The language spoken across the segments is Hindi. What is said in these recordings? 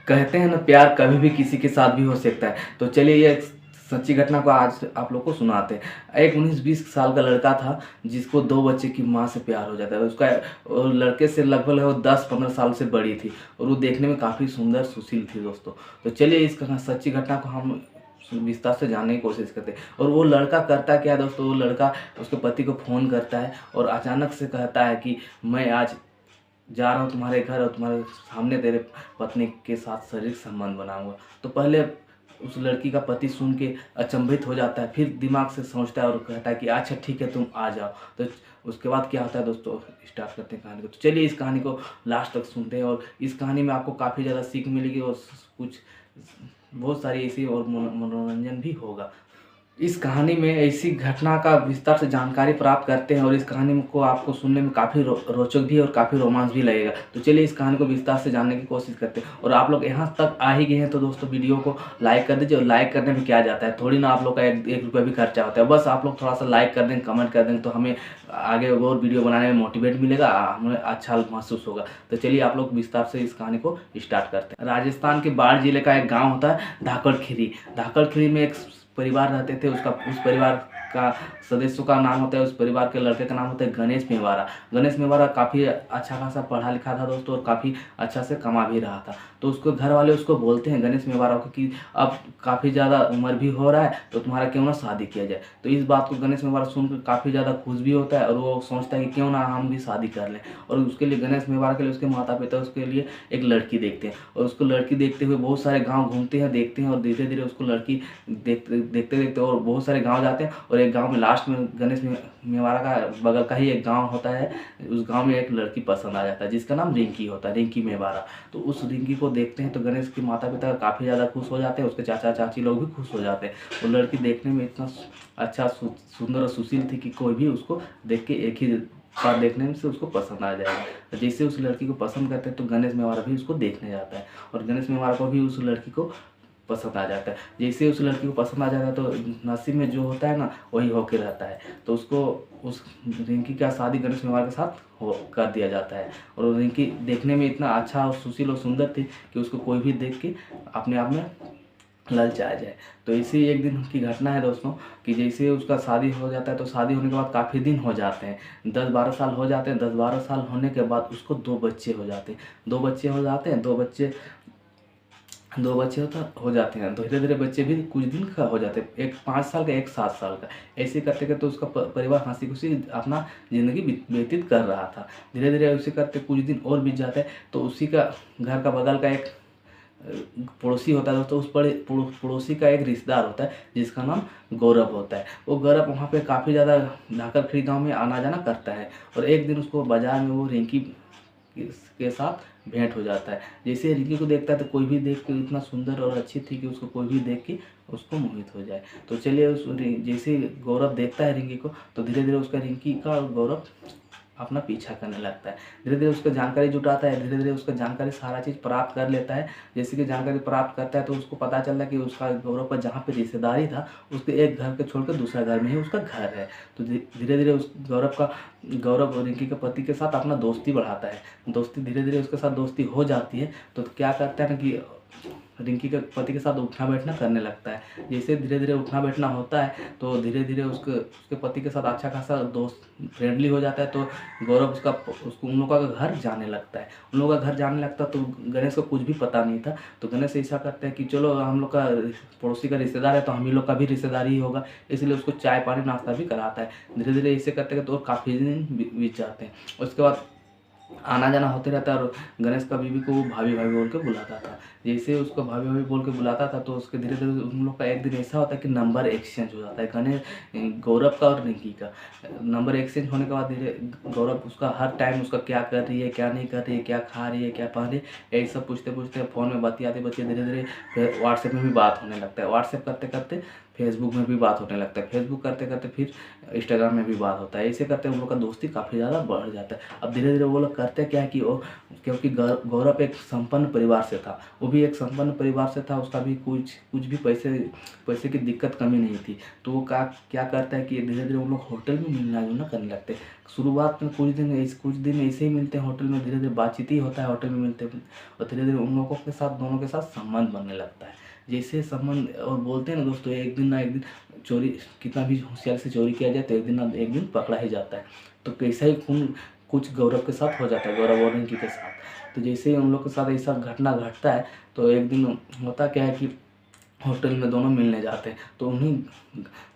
कहते हैं ना, प्यार कभी भी किसी के साथ भी हो सकता है। तो चलिए ये सच्ची घटना को आज आप लोग को सुनाते हैं। एक 19-20 साल का लड़का था जिसको 2 बच्चे की माँ से प्यार हो जाता है। उसका और लड़के से लगभग वो 10-15 साल से बड़ी थी और वो देखने में काफ़ी सुंदर सुशील थी दोस्तों। तो चलिए इस सच्ची घटना को हम विस्तार से जानने की कोशिश करते हैं। और वो लड़का करता क्या है दोस्तों, वो लड़का उसके पति को फ़ोन करता है और अचानक से कहता है कि मैं आज जा रहा हूँ तुम्हारे घर और तुम्हारे सामने तेरे पत्नी के साथ शारीरिक संबंध बनाऊंगा। तो पहले उस लड़की का पति सुन के अचंभित हो जाता है, फिर दिमाग से सोचता है और कहता है कि अच्छा ठीक है तुम आ जाओ। तो उसके बाद क्या होता है दोस्तों, स्टार्ट करते हैं कहानी को। तो चलिए इस कहानी को लास्ट तक सुनते हैं और इस कहानी में आपको काफ़ी ज़्यादा सीख मिलेगी और कुछ बहुत सारी ऐसी और मनोरंजन भी होगा। इस कहानी में ऐसी घटना का विस्तार से जानकारी प्राप्त करते हैं और इस कहानी को आपको सुनने में काफ़ी रोचक भी और काफ़ी रोमांच भी लगेगा। तो चलिए इस कहानी को विस्तार से जानने की कोशिश करते हैं। और आप लोग यहाँ तक आ ही गए हैं तो दोस्तों वीडियो को लाइक कर दीजिए। और लाइक करने में क्या जाता है, थोड़ी ना आप लोग का एक रुपया भी खर्चा होता है। बस आप लोग थोड़ा सा लाइक कर देंगे, कमेंट कर देंगे तो हमें आगे और वीडियो बनाने में मोटिवेट मिलेगा, हमें अच्छा महसूस होगा। तो चलिए आप लोग विस्तार से इस कहानी को स्टार्ट करते हैं। राजस्थान के बाढ़ जिले का एक गाँव होता है धाकड़खीरी। धाकड़खीरी में एक परिवार रहते थे। उस परिवार का सदस्यों का नाम होता है, उस परिवार के लड़के का नाम होता है गणेश मेवाड़ा। गणेश मेवाड़ा काफ़ी अच्छा खासा पढ़ा लिखा था दोस्तों और काफ़ी अच्छा से कमा भी रहा था। तो उसको घर वाले उसको बोलते हैं गणेश मेवाड़ा को कि अब काफ़ी ज़्यादा उम्र भी हो रहा है तो तुम्हारा क्यों ना शादी किया जाए। तो इस बात को गणेश मेवाड़ा सुनकर काफ़ी ज़्यादा खुश भी होता है और वो सोचता है कि क्यों ना हम भी शादी कर लें। और उसके लिए गणेश मेवाड़ा के लिए उसके माता पिता उसके लिए एक लड़की देखते हैं और उसको लड़की देखते हुए बहुत सारे गाँव घूमते हैं, देखते हैं और धीरे धीरे उसको लड़की देखते देखते और बहुत सारे गांव जाते हैं। और एक गांव में लास्ट में गणेश मेवाड़ा का बगल का ही एक गांव होता है। उस गांव में एक लड़की पसंद आ जाता है जिसका नाम रिंकी होता है, रिंकी मेवाड़ा। तो उस रिंकी को देखते हैं तो गणेश के माता पिता काफ़ी ज़्यादा खुश हो जाते हैं, उसके चाचा चाची लोग भी खुश हो जाते हैं। वो लड़की देखने में इतना अच्छा सुंदर और सुशील थी कि कोई भी उसको देख के एक ही बार देखने में से उसको पसंद आ जाएगा। जैसे उस लड़की को पसंद करते हैं तो गणेश मेवाड़ा भी उसको देखने जाता है और गणेश मेवाड़ा को भी उस लड़की को पसंद आ जाता है। जैसे उस लड़की को पसंद आ जाता है तो नसीब में जो होता है ना वही होके रहता है। तो उसको उस रिंकी का शादी गणेश मेवाड़ के साथ हो कर दिया जाता है। और रिंकी देखने में इतना अच्छा और सुशील और सुंदर थी कि उसको कोई भी देख के अपने आप में ललचा जाए। तो इसी एक दिन की घटना है दोस्तों कि जैसे उसका शादी हो जाता है तो शादी होने के बाद काफ़ी दिन हो जाते हैं, 10-12 साल हो जाते हैं। 10-12 साल होने के बाद उसको 2 बच्चे हो जाते हैं। 2 बच्चे हो जाते हैं, 2 बच्चे हो जाते हैं। धीरे धीरे बच्चे भी कुछ दिन का हो जाते हैं, एक 5 साल का, एक 7 साल का। ऐसे करते करते उसका परिवार हंसी खुशी अपना ज़िंदगी व्यतीत कर रहा था। धीरे धीरे उसे करते कुछ दिन और बीत जाते हैं तो उसी का घर का बगल का एक पड़ोसी होता है दोस्तों। उस पड़ोसी का एक रिश्तेदार होता है जिसका नाम गौरव होता है। वो गौरव वहाँ पे काफ़ी ज़्यादा धाकड़खीरी गाँव में आना जाना करता है। और एक दिन उसको बाज़ार में वो रिंकी के साथ भेंट हो जाता है। जैसे रिंकी को देखता है तो कोई भी देख के इतना सुंदर और अच्छी थी कि उसको कोई भी देख के उसको मोहित हो जाए। तो चलिए जैसे गौरव देखता है रिंकी को तो धीरे धीरे उसका रिंकी का गौरव अपना पीछा करने लगता है। धीरे धीरे उसका जानकारी जुटाता है, धीरे धीरे उसका जानकारी सारा चीज़ प्राप्त कर लेता है। जैसे कि जानकारी प्राप्त करता है तो उसको पता चलता है कि उसका गौरव का जहाँ पे रिश्तेदारी था उसके एक घर के छोड़कर दूसरा घर में ही उसका घर है। तो धीरे धीरे उस गौरव रिंकी के पति के साथ अपना दोस्ती बढ़ाता है। दोस्ती धीरे धीरे उसके साथ दोस्ती हो जाती है तो क्या करता है ना कि रिंकी के पति के साथ उठना बैठना करने लगता है। जैसे धीरे धीरे उठना बैठना होता है तो धीरे धीरे उसके पति के साथ अच्छा खासा दोस्त फ्रेंडली हो जाता है। तो गौरव उसको उन लोगों का घर जाने लगता है। उन लोगों का घर जाने लगता है तो गणेश को कुछ भी पता नहीं था। तो गणेश ऐसा करते हैं कि चलो हम लोग का पड़ोसी का रिश्तेदार है तो हम ही लोग का भी रिश्तेदार ही होगा, इसलिए उसको चाय पानी नाश्ता भी कराता है। धीरे धीरे ऐसे करते करते और काफ़ी दिन बीत जाते हैं। उसके बाद आना जाना होते रहता है और गणेश का बीवी को वो भाभी भाभी बोल के बुलाता था। जैसे उसको भाभी भाभी बोल के बुलाता था तो उसके धीरे धीरे उन लोग का एक दिन ऐसा होता है कि नंबर एक्सचेंज हो जाता है। गौरव का और रिंकी का नंबर एक्सचेंज होने के बाद धीरे गौरव उसका हर टाइम उसका क्या कर रही है, क्या नहीं कर रही है, क्या खा रही है, क्या पहन रही है, यही सब पूछते पूछते फ़ोन में बतियाते बतियाते धीरे धीरे फिर व्हाट्सएप में भी बात होने लगता है। व्हाट्सएप करते करते फेसबुक में भी बात होने लगता है, फेसबुक करते करते फिर इंस्टाग्राम में भी बात होता है। ऐसे करते उन लोग का दोस्ती काफ़ी ज़्यादा बढ़ जाता है। अब धीरे धीरे वो लोग करते क्या है कि वो, क्योंकि गौरव एक संपन्न परिवार से था, वो भी एक संपन्न परिवार से था, उसका भी कुछ कुछ भी पैसे की दिक्कत कमी नहीं थी। तो वो क्या करता है कि धीरे धीरे उन लोग होटल में मिलना जुलना करने लगते हैं। शुरुआत में कुछ दिन ऐसे ही मिलते हैं होटल में, धीरे धीरे बातचीत ही होता है होटल में मिलते हैं, और धीरे धीरे उन लोगों के साथ, दोनों के साथ संबंध बनने लगता है। जैसे संबंध, और बोलते हैं ना दोस्तों, एक दिन ना एक दिन चोरी, कितना भी होशियार से चोरी किया जाए तो एक दिन ना एक दिन पकड़ा ही जाता है। तो कैसा ही कुछ गौरव के साथ हो जाता है, गौरव और रिंकी के साथ। तो जैसे ही उन लोग के साथ ऐसा घटना घटता है, तो एक दिन होता क्या है कि होटल में दोनों मिलने जाते हैं। तो उन्हीं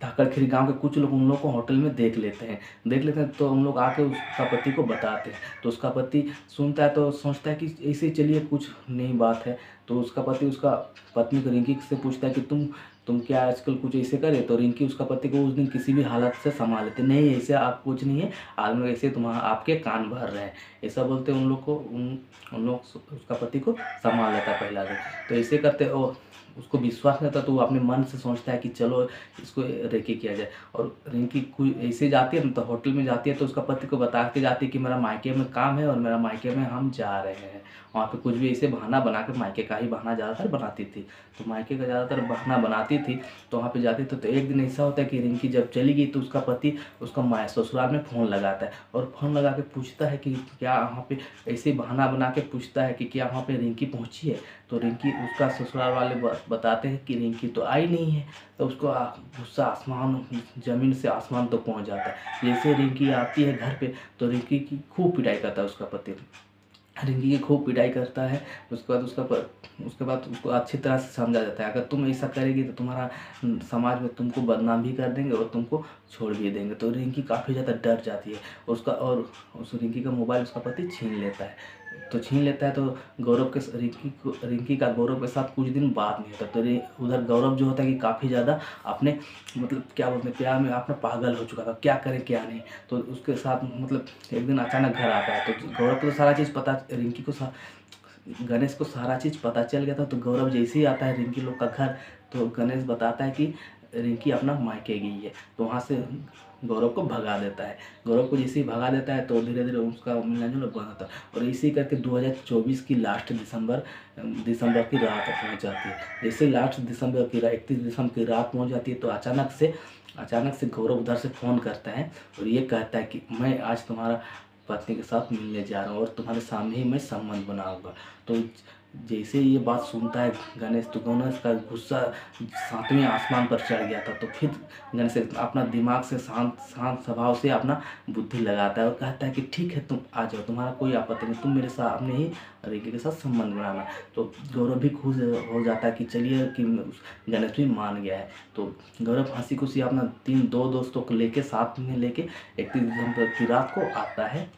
धाकड़खीरी गांव के कुछ लोग उन लोग को होटल में देख लेते हैं। तो उन लोग आके उसका पति को बताते हैं। तो उसका पति सुनता है तो सोचता है कि ऐसे चलिए कुछ नई बात है। तो उसका पति उसका पत्नी को रिंकी से पूछता है कि तुम क्या आजकल कुछ ऐसे करे। तो रिंकी उसका पति को उस दिन किसी भी हालत से संभाल लेते, नहीं ऐसे आप कुछ नहीं है, आज लोग ऐसे आपके कान भर रहे हैं, ऐसा बोलते उन लोग को, उन लोग उसका पति को संभाल लेता है पहला दिन। तो ऐसे करते उसको विश्वास नहीं था, तो वो अपने मन से सोचता है कि चलो इसको रेकी किया जाए। और रिंकी कोई ऐसे जाती है ना, तो होटल में जाती है तो उसका पति को बता के जाती है कि मेरा मायके में काम है और मेरा मायके में हम जा रहे हैं। वहाँ पे कुछ भी ऐसे बहाना बना के, मायके का ही बहाना ज़्यादातर बनाती थी, तो मायके का ज़्यादातर बहाना बनाती थी। तो वहाँ पे जाती थी। तो एक दिन ऐसा होता है कि रिंकी जब चली गई तो उसका पति उसका ससुराल में फ़ोन लगाता है, और फ़ोन लगा के पूछता है कि क्या वहाँ पे, ऐसे बहाना बना के पूछता है कि क्या वहाँ पे रिंकी पहुँची है। तो रिंकी, उसका ससुराल वाले बताते हैं कि रिंकी तो आई नहीं है। तो उसको गुस्सा ज़मीन से आसमान तक पहुँच जाता है। जैसे रिंकी आती है घर पे, तो रिंकी की खूब पिटाई करता है उसका पति, रिंकी की खूब पिटाई करता है। उसके बाद उसको अच्छी तरह से समझा जाता है, अगर तुम ऐसा करेगी तो तुम्हारा समाज में तुमको बदनाम भी कर देंगे और तुमको छोड़ भी देंगे। तो रिंकी काफ़ी ज़्यादा डर जाती है। उस रिंकी का मोबाइल उसका पति छीन लेता है। तो रिंकी का गौरव के साथ कुछ दिन बात नहीं होता। तो उधर गौरव जो होता है कि काफ़ी ज़्यादा अपने, मतलब क्या बोलते हैं, प्यार में अपना पागल हो चुका था, क्या करें क्या नहीं। तो उसके साथ मतलब एक दिन अचानक घर आता है। तो गौरव को तो सारा चीज़ पता, गणेश को सारा चीज़ पता चल गया था। तो गौरव जैसे ही आता है रिंकी लोग का घर, तो गणेश बताता है कि रिंकी अपना मायके गई है। तो वहाँ से गौरव को भगा देता है। गौरव को जैसे ही भगा देता है तो धीरे धीरे उसका मिलना जुलना बंद होता है। और इसी करके 2024 की लास्ट दिसंबर की रात पहुँच जाती है। जैसे लास्ट दिसंबर की 31 दिसंबर की रात पहुँच जाती है, तो अचानक से गौरव उधर से फ़ोन करता है और ये कहता है कि मैं आज तुम्हारा पत्नी के साथ मिलने जा रहा हूँ और तुम्हारे सामने ही मैं संबंध बनाऊंगा। तो जैसे ये बात सुनता है गणेश, तो गणेश का गुस्सा 7वें आसमान पर चढ़ गया था। तो फिर गणेश अपना दिमाग से शांत स्वभाव से अपना बुद्धि लगाता है और कहता है कि ठीक है, तुम आ जाओ, तुम्हारा कोई आपत्ति नहीं, तुम मेरे सामने ही रिंकी के साथ संबंध बनाना। तो गौरव भी खुश हो जाता है कि चलिए कि गणेश भी मान गया है। तो गौरव हंसी खुशी अपना दो दोस्तों को लेके साथ में लेके 31 दिसंबर की रात को आता है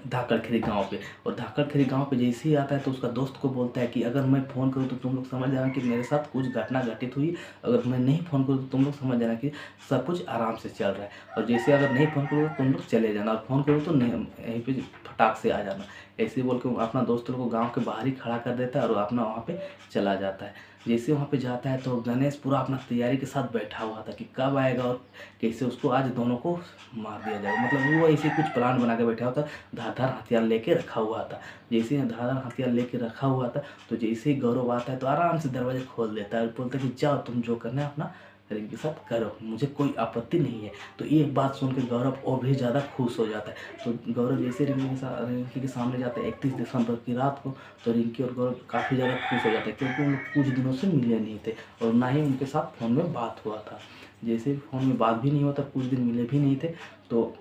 धाकड़खीरी गांव पे। और धाकड़खीरी गांव पे जैसे ही आता है तो उसका दोस्त को बोलता है कि अगर मैं फ़ोन करूँ तो तुम लोग समझ जाना कि मेरे साथ कुछ घटना घटित हुई, अगर मैं नहीं फ़ोन करूँ तो तुम लोग समझ जाना कि सब कुछ आराम से चल रहा है, और जैसे अगर नहीं फ़ोन करूँ तो तुम लोग चले जाना, और फ़ोन करूँ तो नहीं, यहीं पर फटाक से आ जाना। ऐसे बोल के वो अपना दोस्त लोग को गाँव के बाहर ही खड़ा कर देता है और अपना वहाँ पर चला जाता है। जैसे वहाँ पे जाता है तो गणेश पूरा अपना तैयारी के साथ बैठा हुआ था कि कब आएगा और कैसे उसको आज दोनों को मार दिया जाएगा। मतलब वो ऐसे कुछ प्लान बना के बैठा हुआ था, धारदार हथियार लेके रखा हुआ था। जैसे ही धारदार हथियार लेके रखा हुआ था, तो जैसे ही गौरव आता है तो आराम से दरवाजा खोल देता है और बोलता है कि जाओ तुम जो करना है अपना रिंकी के साथ करो, मुझे कोई आपत्ति नहीं है। तो ये बात सुन के गौरव और भी ज़्यादा खुश हो जाता है। तो गौरव जैसे रिंकी के सामने जाता है 31 दिसंबर की रात को, तो रिंकी और गौरव काफ़ी ज़्यादा खुश हो जाते हैं, क्योंकि उन लोग कुछ दिनों से मिले नहीं थे और ना ही उनके साथ फ़ोन में बात हुआ था। जैसे फ़ोन में बात भी नहीं हुआ था, कुछ दिन मिले भी नहीं थे। तो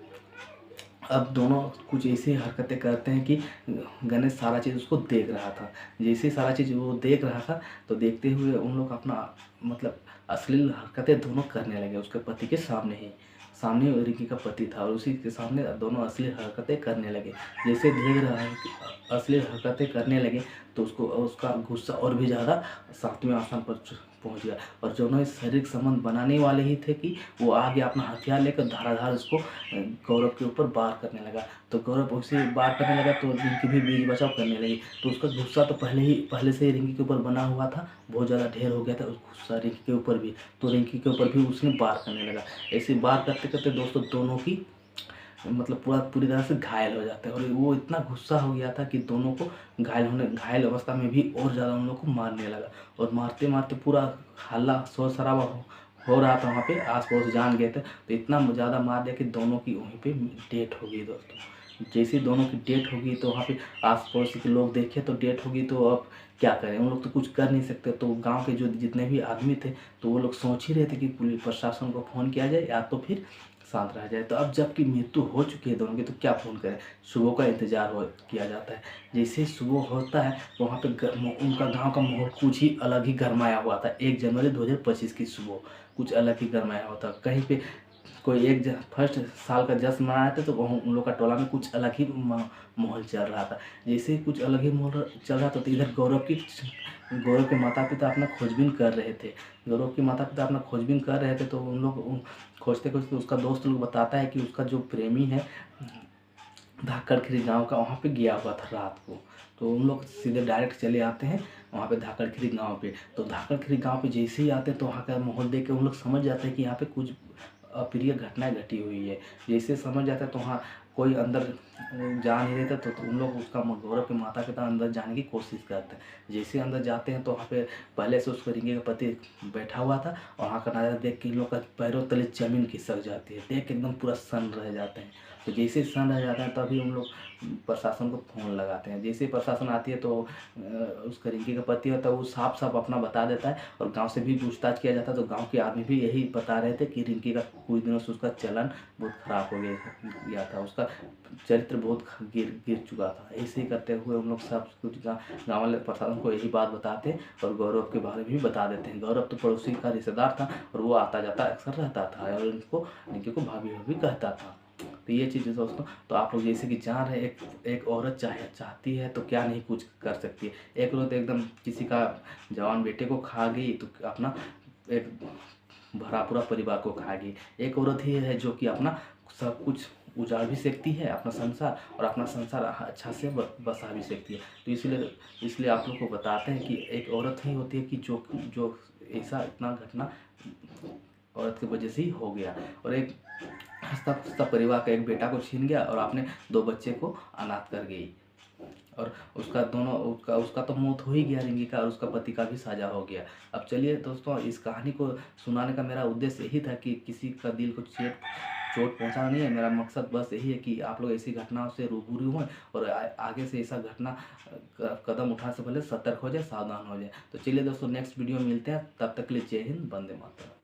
अब दोनों कुछ ऐसी हरकतें करते हैं कि गणेश सारा चीज़ उसको देख रहा था। जैसे सारा चीज़ वो देख रहा था, तो देखते हुए उन लोग अपना मतलब अश्लील हरकतें दोनों करने लगे उसके पति के सामने रिंकी का पति था और उसी के सामने दोनों अश्लील हरकतें करने लगे। जैसे धीरे धीरे अश्लील हरकतें करने लगे, तो उसको उसका गुस्सा और भी ज़्यादा 7वें आसमान पर पहुंच गया। और जो ना शारीरिक संबंध बनाने वाले ही थे कि वो आगे अपना हथियार लेकर धाराधार उसको गौरव के ऊपर वार करने लगा। तो गौरव उसे वार करने लगा तो रिंकी भी बीच बचाव करने लगी। तो उसका गुस्सा तो पहले से ही रिंकी के ऊपर बना हुआ था, बहुत ज़्यादा ढेर हो गया था उस गुस्सा रिंकी के ऊपर भी। तो रिंकी के ऊपर भी उसने वार करने लगा। ऐसे वार करते करते दोस्तों दोनों की मतलब पूरी तरह से घायल हो जाते हैं। और वो इतना गुस्सा हो गया था कि दोनों को घायल अवस्था में भी और ज़्यादा उन लोग को मारने लगा। और मारते मारते पूरा हल्ला शोर शराबा हो रहा था वहाँ पे, आस पड़ोस जान गए थे। तो इतना ज़्यादा मार दिया कि दोनों की वहीं पे डेथ हो गई दोस्तों। जैसे ही दोनों की डेथ होगी तो वहाँ पे आस पड़ोस के लोग देखे तो डेथ होगी, तो अब क्या करें, उन लोग तो कुछ कर नहीं सकते। तो गांव के जो जितने भी आदमी थे तो वो लोग सोच ही रहे थे कि पुलिस प्रशासन को फ़ोन किया जाए या तो फिर शांत रह जाए। तो अब जबकि मृत्यु हो चुकी है दोनों की, तो क्या फ़ोन करें, सुबह का इंतजार किया जाता है। जैसे ही सुबह होता है तो वहाँ पे उनका गांव का माहौल कुछ ही अलग ही गरमाया हुआ था। 1 जनवरी 2025 की सुबह कुछ अलग ही गरमाया हुआ था। कहीं पे कोई फर्स्ट साल का जश्न मना रहे थे तो उन लोग का टोला में कुछ अलग ही माहौल चल रहा था। जैसे ही कुछ अलग ही माहौल चल रहा था तो इधर गौरव के माता पिता अपना खोजबीन कर रहे थे। गौरव के माता पिता अपना खोजबीन कर रहे थे तो उन लोग खोजते खोजते उसका दोस्त लोग बताता है कि उसका जो प्रेमी है धाकड़खिरी गांव का, वहाँ पे गया हुआ था रात को। तो उन लोग सीधे डायरेक्ट चले आते हैं वहाँ पे धाकड़खिरी गांव पे। तो धाकड़खिरी गांव पे जैसे ही आते हैं तो वहाँ का माहौल देख के उन लोग समझ जाते हैं कि यहाँ पे कुछ अप्रिय घटनाएं घटी हुई है। जैसे समझ जाता है तो वहाँ कोई अंदर जा नहीं रहता तो उन लोग उसका गौरव के माता पिता अंदर जाने की कोशिश करते हैं। जैसे अंदर जाते हैं तो वहाँ पे पहले से उसको रिंकी का पति बैठा हुआ था। और वहाँ का नज़ारा देख के इन लोग का पैरों तले जमीन खिसक जाती है, देख के एकदम पूरा सन रह जाते हैं। तो जैसे सन रह जाता है तभी हम लोग प्रशासन को फ़ोन लगाते हैं। जैसे प्रशासन आती है तो उसका रिंकी का पति होता है वो साफ साफ अपना बता देता है। और गांव से भी पूछताछ किया जाता है तो गांव के आदमी भी यही बता रहे थे कि रिंकी का कुछ दिनों से उसका चलन बहुत ख़राब हो गया था, उसका चरित्र बहुत गिर चुका था। ऐसे ही करते हुए हम लोग सब कुछ गाँव वाले प्रशासन को यही बात बताते हैं और गौरव के बारे में भी बता देते हैं। गौरव तो पड़ोसी का रिश्तेदार था और वो आता जाता अक्सर रहता था और रिंकी को भाभी भाभी कहता था। तो ये चीज़ दोस्तों, तो आप लोग जैसे कि जान रहे हैं एक औरत चाहती है तो क्या नहीं कुछ कर सकती है। एक औरत एकदम किसी का जवान बेटे को खा गई तो अपना एक भरा पूरा परिवार को खा गई। एक औरत ही है जो कि अपना सब कुछ उजाड़ भी सकती है अपना संसार, और अपना संसार अच्छा से बसा भी सकती है। तो इसलिए आप लोग को बताते हैं कि एक औरत ही होती है कि जो ऐसा इतना घटना औरत की वजह से ही हो गया। और एक हंसता खुशता परिवार का एक बेटा को छीन गया और आपने 2 बच्चे को अनाथ कर गई। और उसका तो मौत हो ही गया रिंकी का, और उसका पति का भी साजा हो गया। अब चलिए दोस्तों, इस कहानी को सुनाने का मेरा उद्देश्य यही था कि किसी का दिल को चोट पहुंचाना नहीं है। मेरा मकसद बस यही है कि आप लोग ऐसी घटनाओं से रूबरू हों और आगे से ऐसा घटना कदम उठाने से पहले सतर्क हो जाए, सावधान हो जाए। तो चलिए दोस्तों, नेक्स्ट वीडियो में मिलते हैं, तब तक के लिए जय हिंद, वंदे मातरम।